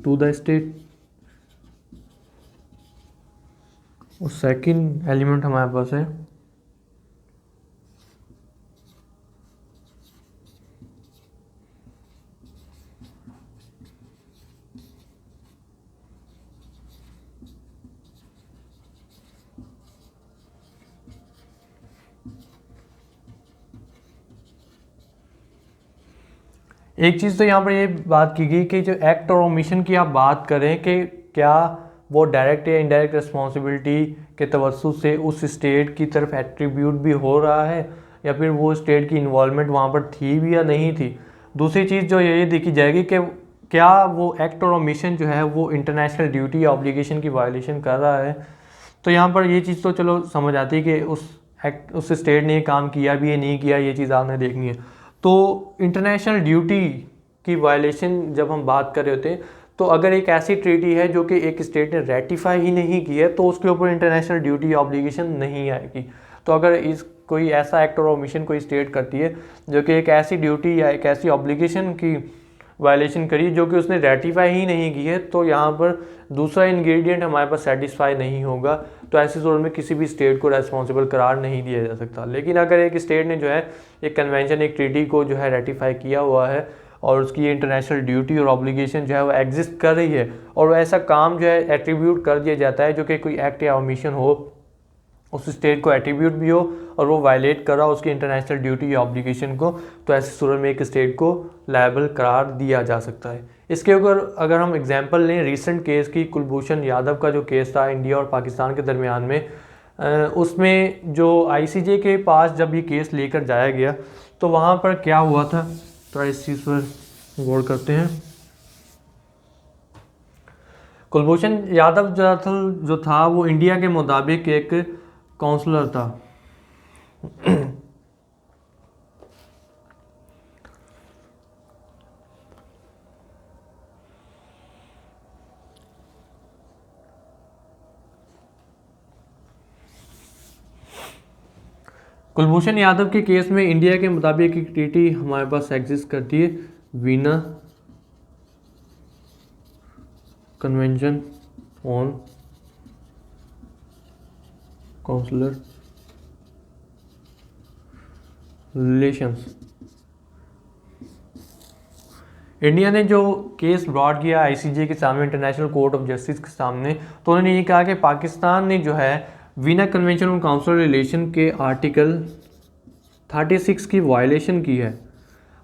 Speaker 1: टू द स्टेट, और सेकंड एलिमेंट हमारे पास है एक चीज़ तो यहाँ पर ये बात की गई कि जो एक्ट और ओमिशन की आप बात करें कि क्या वो डायरेक्ट या इनडायरेक्ट रिस्पॉन्सिबिलिटी के तवज्जुह से उस स्टेट की तरफ एट्रीब्यूट भी हो रहा है या फिर वो स्टेट की इन्वॉल्वमेंट वहाँ पर थी भी या नहीं थी। दूसरी चीज़ जो ये देखी जाएगी कि क्या वो एक्ट और ओमिशन जो है वो इंटरनेशनल ड्यूटी या ऑब्लिगेशन की वायलेशन कर रहा है। तो यहाँ पर ये चीज़ तो चलो समझ आती है कि उस स्टेट ने ये काम किया भी या नहीं किया, ये चीज़ आपने देखनी है। तो इंटरनेशनल ड्यूटी की वायलेशन जब हम बात कर रहे होते हैं, तो अगर एक ऐसी ट्रीटी है जो कि एक स्टेट ने रेटिफाई ही नहीं की है तो उसके ऊपर इंटरनेशनल ड्यूटी ऑब्लिगेशन नहीं आएगी। तो अगर कोई ऐसा एक्ट और ओमिशन कोई स्टेट करती है जो कि एक ऐसी ड्यूटी या एक ऐसी ऑब्लिगेशन की वायलेशन करी जो कि उसने रेटिफाई ही नहीं की है, तो यहाँ पर दूसरा इंग्रेडिएंट हमारे पास सेटिस्फाई नहीं होगा। तो ऐसी सूरत में किसी भी स्टेट को रेस्पॉन्सिबल करार नहीं दिया जा सकता। लेकिन अगर एक स्टेट ने जो है एक कन्वेंशन, एक ट्रीटी को जो है रेटिफाई किया हुआ है और उसकी इंटरनेशनल ड्यूटी और ऑब्लिगेशन जो है वो एग्जिस्ट कर रही है और ऐसा काम जो है एट्रीब्यूट कर दिया जाता है जो कि कोई एक्ट या ओमिशन हो, उस स्टेट को एट्रीब्यूट भी हो और वो वायलेट कर रहा हो उसकी इंटरनेशनल ड्यूटी या ऑब्लिगेशन को, तो ऐसी सूरत में एक स्टेट को लायबल करार दिया जा सकता है। इसके ऊपर अगर हम एग्जांपल लें रिसेंट केस की, कुलभूषण यादव का जो केस था इंडिया और पाकिस्तान के दरमियान में, उसमें जो आईसीजे के पास जब ये केस लेकर जाया गया तो वहाँ पर क्या हुआ था, तो इस चीज़ पर गौर करते हैं। कुलभूषण यादव जो था वो इंडिया के मुताबिक एक काउंसलर था। कुलभूषण यादव के केस में इंडिया के मुताबिक एक ट्रीटी हमारे पास एग्जिस्ट करती है, Vienna convention on consular relations. India ने जो केस ब्रॉड किया आईसीजे के सामने, इंटरनेशनल कोर्ट ऑफ जस्टिस के सामने, तो उन्होंने ये कहा कि पाकिस्तान ने जो है Vienna convention on consular relation के आर्टिकल 36 की वायलेशन की है।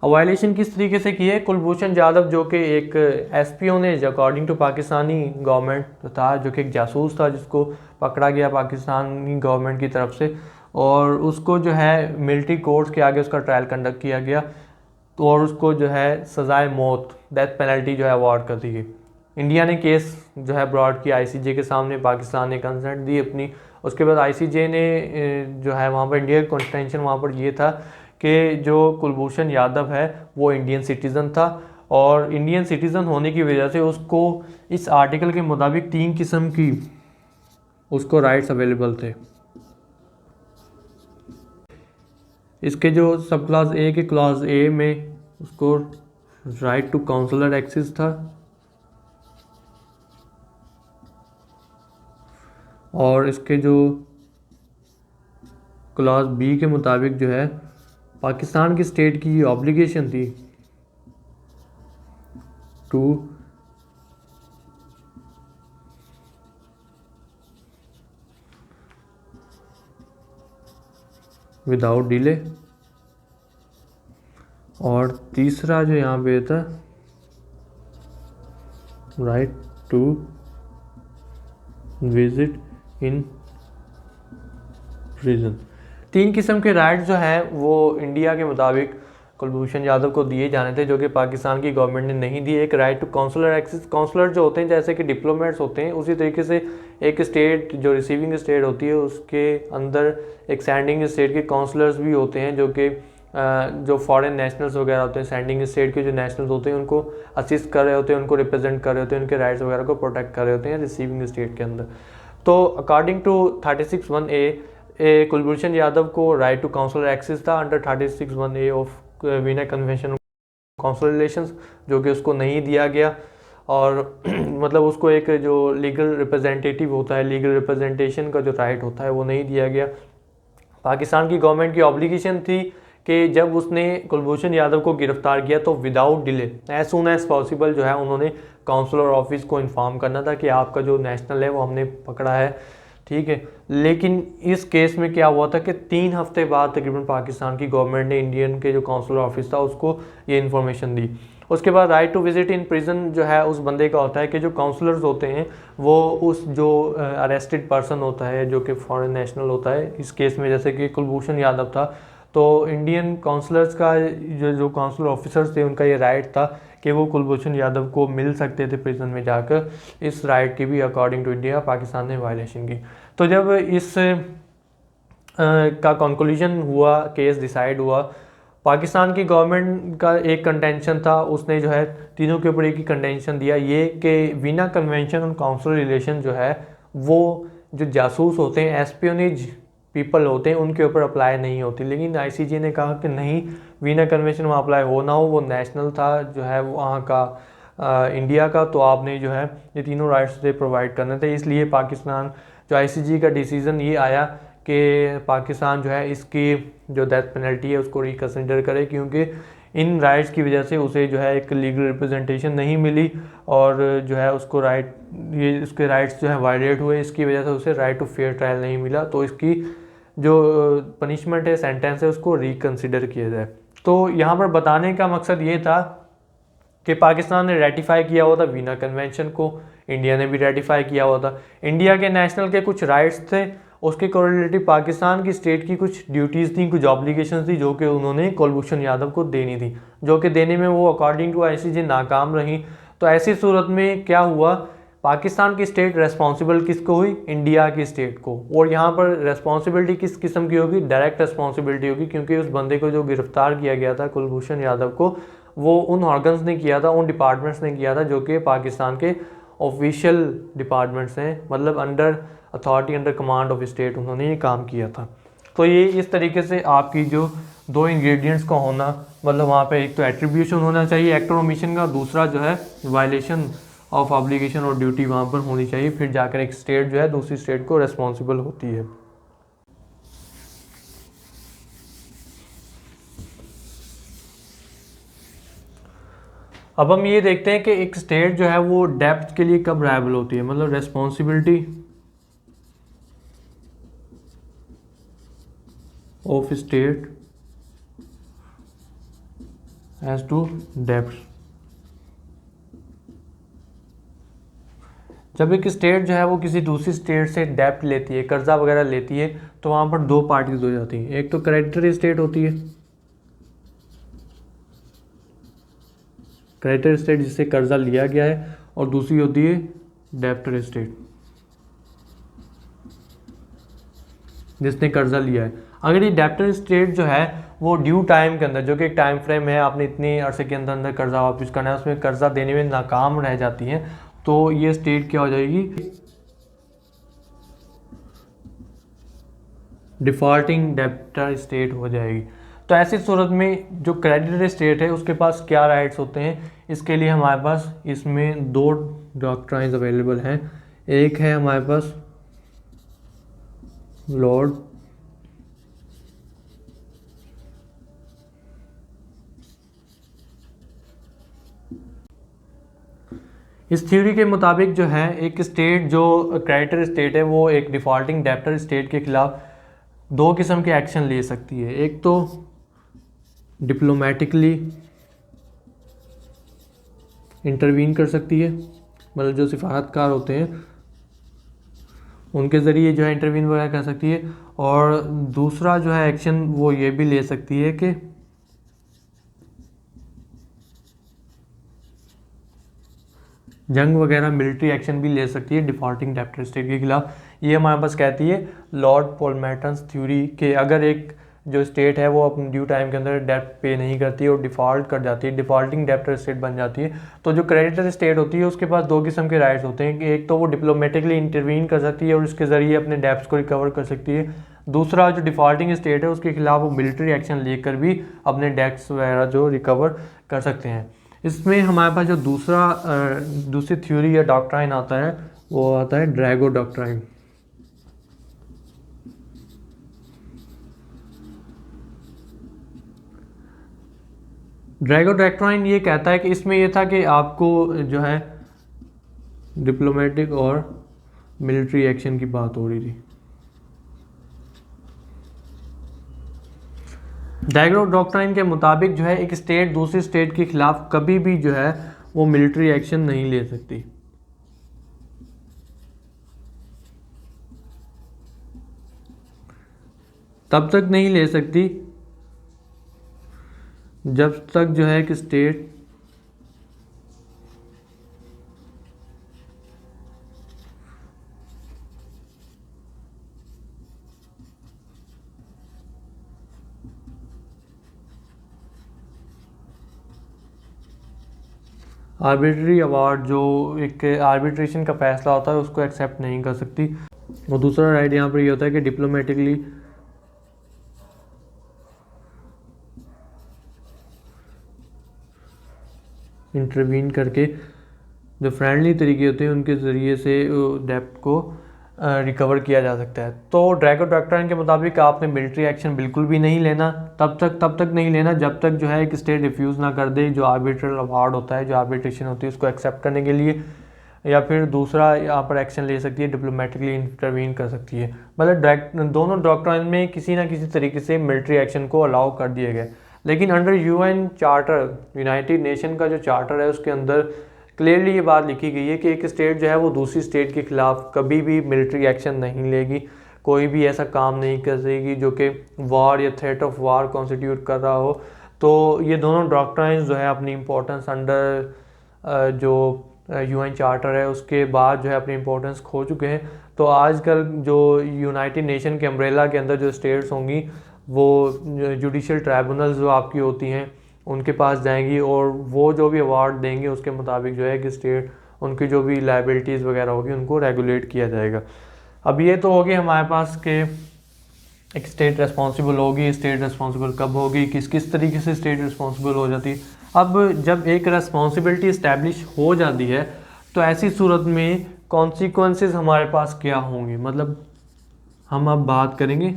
Speaker 1: अब वायलेशन किस तरीके से की है, कुलभूषण यादव जो कि एक एसपीओ ने अकॉर्डिंग टू पाकिस्तानी गवर्नमेंट था, जो कि एक जासूस था जिसको पकड़ा गया पाकिस्तानी गवर्नमेंट की तरफ से, और उसको जो है मिलिट्री कोर्ट्स के आगे उसका ट्रायल कंडक्ट किया गया, तो और उसको जो है सजाए मौत, डेथ पेनल्टी जो है अवार्ड कर दी गई। इंडिया ने केस जो है ब्रॉड किया आईसीजे के सामने, पाकिस्तान ने कंसेंट दी अपनी। उसके बाद आईसीजे ने जो है वहाँ पर इंडिया का कंटेंशन वहाँ पर ये था कि जो कुलभूषण यादव है वो इंडियन सिटीज़न था और इंडियन सिटीज़न होने की वजह से उसको इस आर्टिकल के मुताबिक 3 किस्म की उसको राइट्स अवेलेबल थे। इसके जो सब क्लास ए के क्लास ए में उसको राइट टू काउंसलर एक्सेस था, और इसके जो क्लास बी के मुताबिक जो है पाकिस्तान की स्टेट की ऑब्लिगेशन थी टू विदाउट डिले, और तीसरा जो यहाँ पे था right to visit in prison. 3 किस्म के राइट जो हैं वो इंडिया के मुताबिक कुलभूषण यादव को दिए जाने थे जो कि पाकिस्तान की गवर्नमेंट ने नहीं दिए। एक right to consular access, consular जो होते हैं जैसे कि डिप्लोमेट्स होते हैं, उसी तरीके से एक स्टेट जो रिसीविंग स्टेट होती है उसके अंदर एक सेंडिंग स्टेट के काउंसलर्स भी होते हैं जो कि जो फॉरेन नेशनल्स वगैरह होते हैं, सेंडिंग स्टेट के जो नेशनल्स होते हैं उनको असिस्ट कर रहे होते हैं, उनको रिप्रेजेंट कर रहे होते हैं, उनके राइट्स वगैरह को प्रोटेक्ट कर रहे होते हैं रिसीविंग स्टेट के अंदर। तो according to 36(1)A Kulbhushan Yadav को राइट टू काउंसलर एक्सेस था under 36(1)A of Vienna convention consular relations, जो कि उसको नहीं दिया गया। और मतलब उसको एक जो लीगल रिप्रेजेंटेटिव होता है, लीगल रिप्रेजेंटेशन का जो राइट होता है वो नहीं दिया गया। पाकिस्तान की गवर्नमेंट की ऑब्लिगेशन थी कि जब उसने कुलभूषण यादव को गिरफ्तार किया तो without delay as soon as possible जो है उन्होंने काउंसलर ऑफिस को इन्फॉर्म करना था कि आपका जो नेशनल है वो हमने पकड़ा है, ठीक है। लेकिन इस केस में क्या हुआ था कि 3 हफ्ते बाद तकरीबन पाकिस्तान की गवर्नमेंट ने इंडियन के जो काउंसलर ऑफिस था उसको ये इन्फॉर्मेशन दी। उसके बाद right to visit in prison जो है उस बंदे का होता है कि जो काउंसलर्स होते हैं वो उस जो अरेस्टेड पर्सन होता है जो कि फॉरेन नेशनल होता है, इस केस में जैसे कि कुलभूषण यादव था, तो इंडियन काउंसलर्स का जो काउंसलर ऑफिसर्स थे उनका ये राइट था कि वो कुलभूषण यादव को मिल सकते थे प्रिजन में जाकर। इस राइट की भी अकॉर्डिंग टू इंडिया पाकिस्तान ने वायलेशन की। तो जब इस का कंक्लूजन हुआ, केस डिसाइड हुआ, पाकिस्तान की गवर्नमेंट का एक कंटेंशन था, उसने जो है तीनों के ऊपर एक ही कंटेंशन दिया ये कि Vienna convention on consular relation जो है वो जो जासूस होते हैं, एस्पियोनेज पीपल होते हैं, उनके ऊपर अप्लाई नहीं होती। लेकिन आईसीजे ने कहा कि नहीं, वीना कन्वेंशन वहाँ अप्लाई हो ना हो, वो नेशनल था जो है वहाँ का इंडिया का, तो आपने जो है ये तीनों राइट्स थे प्रोवाइड करने थे। इसलिए पाकिस्तान जो आईसीजे का डिसीज़न ये आया कि पाकिस्तान जो है इसकी जो डेथ पेनल्टी है उसको रिकन्सिडर करे, क्योंकि इन राइट्स की वजह से उसे जो है एक लीगल रिप्रेजेंटेशन नहीं मिली और जो है उसको राइट, ये उसके राइट्स जो है वायलेट हुए, इसकी वजह से उसे राइट टू फेयर ट्रायल नहीं मिला। तो इसकी जो पनिशमेंट है, सेंटेंस है, उसको रिकन्सिडर किया जाए। तो यहाँ पर बताने का मकसद ये था कि पाकिस्तान ने रेटिफाई किया हुआ था वीना कन्वेंशन को, इंडिया ने भी रेटिफाई किया हुआ था। इंडिया के नेशनल के कुछ राइट्स थे, उसके कोरिलेटिव पाकिस्तान की स्टेट की कुछ ड्यूटीज़ थी, कुछ ऑब्लिगेशंस थी जो कि उन्होंने कुलभूषण यादव को देनी थी, जो कि देने में वो अकॉर्डिंग टू आईसीजे नाकाम रही। तो ऐसी सूरत में क्या हुआ, पाकिस्तान की स्टेट रेस्पॉन्सिबल किसको हुई, इंडिया की स्टेट को। और यहाँ पर रेस्पॉन्सिबिलिटी किस किस्म की होगी, डायरेक्ट रेस्पॉन्सिबिलिटी होगी, क्योंकि उस बंदे को जो गिरफ्तार किया गया था कुलभूषण यादव को, वो उन ऑर्गन्स ने किया था, उन डिपार्टमेंट्स ने किया था जो कि पाकिस्तान के ऑफिशियल डिपार्टमेंट्स हैं, मतलब under authority, under command of state उन्होंने ये काम किया था। तो ये इस तरीके से आपकी जो 2 इंग्रेडिएंट्स का होना, मतलब वहाँ पे एक तो एट्रीब्यूशन होना चाहिए एक्ट और ओमिशन का, दूसरा जो है वायलेशन ऑफ ऑब्लिगेशन और ड्यूटी वहाँ पर होनी चाहिए, फिर जाकर एक स्टेट जो है दूसरी स्टेट को रेस्पॉन्सिबल होती है। अब हम ये देखते हैं कि एक स्टेट जो है वो डेप्थ के लिए कब लायबल होती है, मतलब responsibility of state as to depth. जब एक स्टेट जो है वो किसी दूसरी स्टेट से डेप्ट लेती है, कर्जा वगैरह लेती है, तो वहाँ पर 2 पार्टीज हो जाती हैं। एक तो क्रेडिटर स्टेट होती है, क्रेडिटर स्टेट जिससे कर्जा लिया गया है, और दूसरी होती है डेप्टर स्टेट जिसने कर्जा लिया है। अगर ये डेप्टर स्टेट जो है वो ड्यू टाइम के अंदर, जो कि एक टाइम फ्रेम है, आपने इतने अरसे के अंदर अंदर कर्जा वापस करना है, उसमें कर्जा देने में नाकाम रह जाती है, तो ये स्टेट क्या हो जाएगी, डिफॉल्टिंग डेप्टर स्टेट हो जाएगी। तो ऐसी सूरत में जो क्रेडिटर स्टेट है उसके पास क्या राइट्स होते हैं, इसके लिए हमारे पास इसमें 2 डॉक्ट्राइन्स अवेलेबल हैं। एक है हमारे पास लॉर्ड इस थ्योरी के मुताबिक जो है एक स्टेट जो क्रेडिटर स्टेट है वो एक डिफॉल्टिंग डेप्टर स्टेट के खिलाफ 2 किस्म के एक्शन ले सकती है। एक तो डिप्लोमेटिकली इंटरवीन कर सकती है, मतलब जो सिफारतकार होते हैं उनके ज़रिए जो है इंटरवीन वगैरह कर सकती है। और दूसरा जो है एक्शन वो ये भी ले सकती है कि जंग वगैरह मिलिट्री एक्शन भी ले सकती है डिफॉल्टिंग डेप्टर स्टेट के खिलाफ। ये हमारे पास कहती है लॉर्ड पॉलमेटन्स थ्योरी कि अगर एक जो स्टेट है वो अपने ड्यू टाइम के अंदर डेट पे नहीं करती है और डिफ़ॉल्ट कर जाती है, डिफ़ॉल्टिंग डेप्टर स्टेट बन जाती है, तो जो क्रेडिटर स्टेट होती है उसके पास 2 किस्म के राइट्स होते हैं कि एक तो वो डिप्लोमेटिकली इंटरवीन कर सकती है और इसके ज़रिए अपने डेप्स को रिकवर कर सकती है। दूसरा जो डिफ़ॉल्टिंग स्टेट है उसके खिलाफ वो मिलिट्री एक्शन लेकर भी अपने डेप्स वगैरह जो रिकवर कर सकते हैं। इसमें हमारे पास जो दूसरी थ्योरी या डॉक्ट्राइन आता है वो आता है ड्रैगो डॉक्ट्राइन। ड्रैगो डॉक्ट्राइन ये कहता है कि इसमें ये था कि आपको जो है डिप्लोमेटिक और मिलिट्री एक्शन की बात हो रही थी। ड्रैगो डॉक्ट्राइन के मुताबिक जो है एक स्टेट दूसरी स्टेट के खिलाफ कभी भी जो है वो मिलिट्री एक्शन नहीं ले सकती। तब तक नहीं ले सकती जब तक जो है कि स्टेट आर्बिट्री अवार्ड जो एक आर्बिट्रेशन का फैसला होता है उसको एक्सेप्ट नहीं कर सकती। और दूसरा राइट यहाँ पर ये होता है कि डिप्लोमेटिकली इंटरवीन करके जो फ्रेंडली तरीके होते हैं उनके ज़रिए से डेप्ट को रिकवर किया जा सकता है। तो ड्रैगो डॉक्ट्राइन के मुताबिक आपने मिलिट्री एक्शन बिल्कुल भी नहीं लेना, तब तक नहीं लेना जब तक जो है एक स्टेट रिफ्यूज़ ना कर दे जो आर्बिट्रल अवार्ड होता है, जो आर्बिट्रेशन होती है उसको एक्सेप्ट करने के लिए, या फिर दूसरा यहाँ पर एक्शन ले सकती है, डिप्लोमेटिकली इंटरवीन कर सकती है। मतलब दोनों डॉक्ट्राइन में किसी ना किसी तरीके से मिलिट्री एक्शन को अलाउ कर दिया गया। लेकिन under UN charter, United nation का जो चार्टर है उसके अंदर क्लियरली ये बात लिखी गई है कि एक स्टेट जो है वो दूसरी स्टेट के खिलाफ कभी भी मिलिट्री एक्शन नहीं लेगी, कोई भी ऐसा काम नहीं करेगी जो कि वार या थ्रेट ऑफ वार कॉन्स्टिट्यूट कर रहा हो। तो ये दोनों डॉक्ट्राइन्स जो है अपनी इम्पोर्टेंस अंडर जो यूएन चार्टर है उसके बाद जो है अपनी इम्पोर्टेंस खो चुके हैं। तो आजकल जो यूनाइटेड नेशन के अम्ब्रेला के अंदर जो स्टेट्स होंगी वो जुडिशल ट्राइब्यूनल्स जो आपकी होती हैं उनके पास जाएंगी और वो जो भी अवार्ड देंगे उसके मुताबिक जो है कि स्टेट उनकी जो भी लाइबिलिटीज़ वगैरह होगी उनको रेगुलेट किया जाएगा। अब ये तो होगी हमारे पास के एक स्टेट रिस्पॉन्सिबल होगी, स्टेट रिस्पॉन्सिबल कब होगी, किस किस तरीके से स्टेट रिस्पॉन्सिबल हो जाती है। अब जब एक रिस्पॉन्सिबिलिटी इस्टेब्लिश हो जाती है तो ऐसी सूरत में कॉन्सिक्वेंसेस हमारे पास क्या होंगे, मतलब हम अब बात करेंगे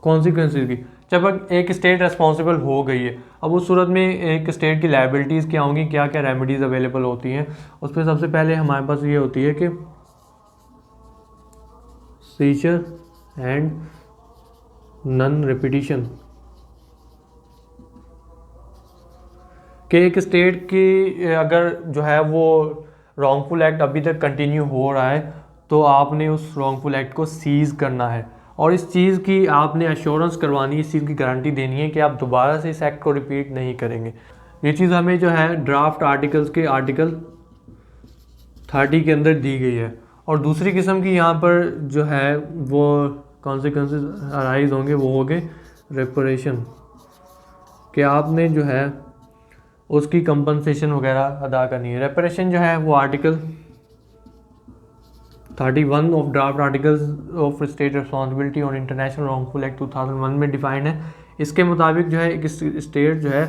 Speaker 1: कॉन्सिक्वेंसेस की। जब एक स्टेट रिस्पॉन्सिबल हो गई है अब उस सूरत में एक स्टेट की लाइबिलिटीज़ क्या होंगी, क्या क्या रेमेडीज़ अवेलेबल होती हैं। उस पर सबसे पहले हमारे पास ये होती है कि सीजर एंड नन रिपीटिशन, कि एक स्टेट की अगर जो है वो रॉन्गफुल एक्ट अभी तक कंटिन्यू हो रहा है तो आपने उस रॉन्गफुल एक्ट को सीज़ करना है और इस चीज़ की आपने एश्योरेंस करवानी है, इस चीज़ की गारंटी देनी है कि आप दोबारा से इस एक्ट को रिपीट नहीं करेंगे। ये चीज़ हमें जो है ड्राफ्ट आर्टिकल्स के आर्टिकल 30 के अंदर दी गई है। और दूसरी किस्म की यहाँ पर जो है वो कॉन्सिक्वेंसेस अराइज होंगे, वो होंगे रेपरेशन, कि आपने जो है उसकी कंपनसेशन वगैरह अदा करनी है। रेपरेशन जो है वो article 31 of draft articles of state responsibility on international wrongful act 2001 में डिफाइंड है। इसके मुताबिक जो है एक स्टेट जो है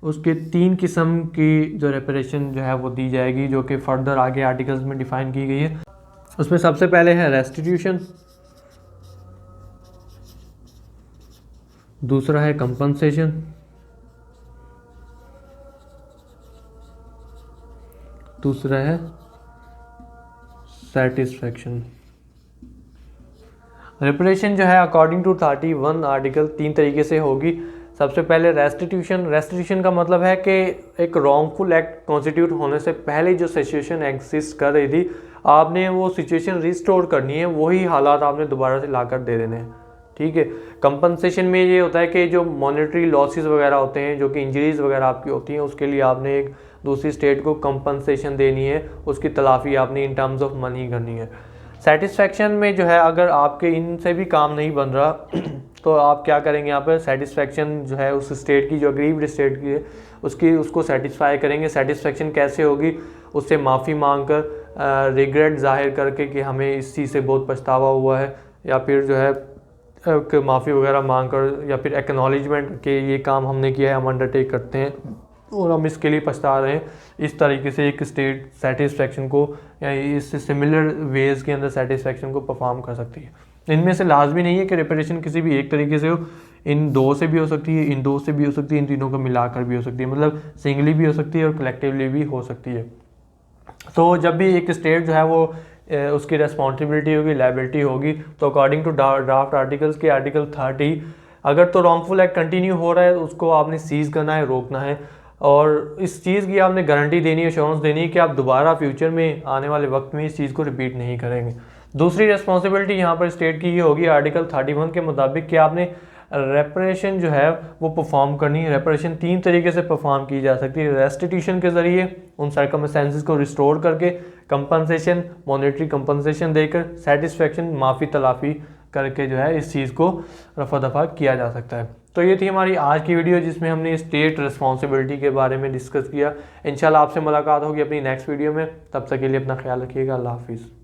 Speaker 1: उसके 3 किस्म की जो रेपरेशन जो है वो दी जाएगी, जो कि फर्दर आगे आर्टिकल्स में डिफाइन की गई है। उसमें सबसे पहले है रेस्टिट्यूशन, दूसरा है कंपनसेशन, दूसरा है सेटिस्फैक्शन। रेपरेशन जो है अकॉर्डिंग टू 31 आर्टिकल 3 तरीके से होगी। सबसे पहले रेस्टिट्यूशन का मतलब है कि एक रॉन्गफुल एक्ट कॉन्स्टिट्यूट होने से पहले जो सिचुएशन एग्जिस्ट कर रही थी आपने वो सिचुएशन रिस्टोर करनी है, वही हालात आपने दोबारा से लाकर दे देने हैं। ठीक है। कंपनसेशन में ये होता है कि जो मॉनेटरी लॉसेस वगैरह होते हैं, जो कि इंजरीज वगैरह आपकी होती हैं, उसके लिए आपने एक दूसरी स्टेट को कंपनसेशन देनी है, उसकी तलाफ़ी आपने इन टर्म्स ऑफ मनी करनी है। सेटिस्फैक्शन में जो है अगर आपके इनसे भी काम नहीं बन रहा तो आप क्या करेंगे, यहाँ पर सेटिस्फैक्शन जो है उस स्टेट की जो अग्रीव्ड स्टेट की है उसको सेटिस्फाई करेंगे। सेटिस्फैक्शन कैसे होगी, उससे माफ़ी मांग कर रिग्रेट जाहिर करके कि हमें इस चीज़ से बहुत पछतावा हुआ है, या फिर जो है माफ़ी वगैरह मांग कर या फिर एक्नॉलेजमेंट के ये काम हमने किया है, हम अंडरटेक करते हैं और हम इसके लिए पछता रहे हैं, इस तरीके से एक स्टेट सेटिस्फेक्शन को या इस सिमिलर वेज के अंदर सेटिस्फेक्शन को परफॉर्म कर सकती है। इनमें से लाजमी नहीं है कि रिपरेशन किसी भी एक तरीके से हो, इन दो से भी हो सकती है, इन दो से भी हो सकती है, इन तीनों को मिलाकर भी हो सकती है, मतलब सिंगली भी हो सकती है और कलेक्टिवली भी हो सकती है। तो जब भी एक स्टेट जो है वो उसकी रेस्पॉन्सिबिलिटी होगी, लायबिलिटी होगी, तो अकॉर्डिंग टू ड्राफ्ट आर्टिकल्स के आर्टिकल 30, अगर तो रॉन्गफुल एक्ट कंटिन्यू हो रहा है उसको आपने सीज करना है, रोकना है, और इस चीज़ की आपने गारंटी देनी है, एश्योरेंस देनी है कि आप दोबारा फ्यूचर में आने वाले वक्त में इस चीज़ को रिपीट नहीं करेंगे। दूसरी रेस्पॉन्सिबिलिटी यहाँ पर स्टेट की ये होगी आर्टिकल 31 के मुताबिक कि आपने रेपरेशन जो है वो परफॉर्म करनी है। रेपरेशन 3 तरीके से परफॉर्म की जा सकती है, रेस्टिट्यूशन के ज़रिए उन सर्कमस्टेंसेस को रिस्टोर करके, कंपनसेशन मॉनेटरी कंपनसेशन देकर, सेटिस्फेक्शन माफ़ी तलाफ़ी करके जो है इस चीज़ को रफा दफा किया जा सकता है। तो ये थी हमारी आज की वीडियो जिसमें हमने स्टेट रिस्पॉन्सिबिलिटी के बारे में डिस्कस किया। इंशाल्लाह आपसे मुलाकात होगी अपनी नेक्स्ट वीडियो में, तब तक के लिए अपना ख्याल रखिएगा। अल्लाह हाफिज़।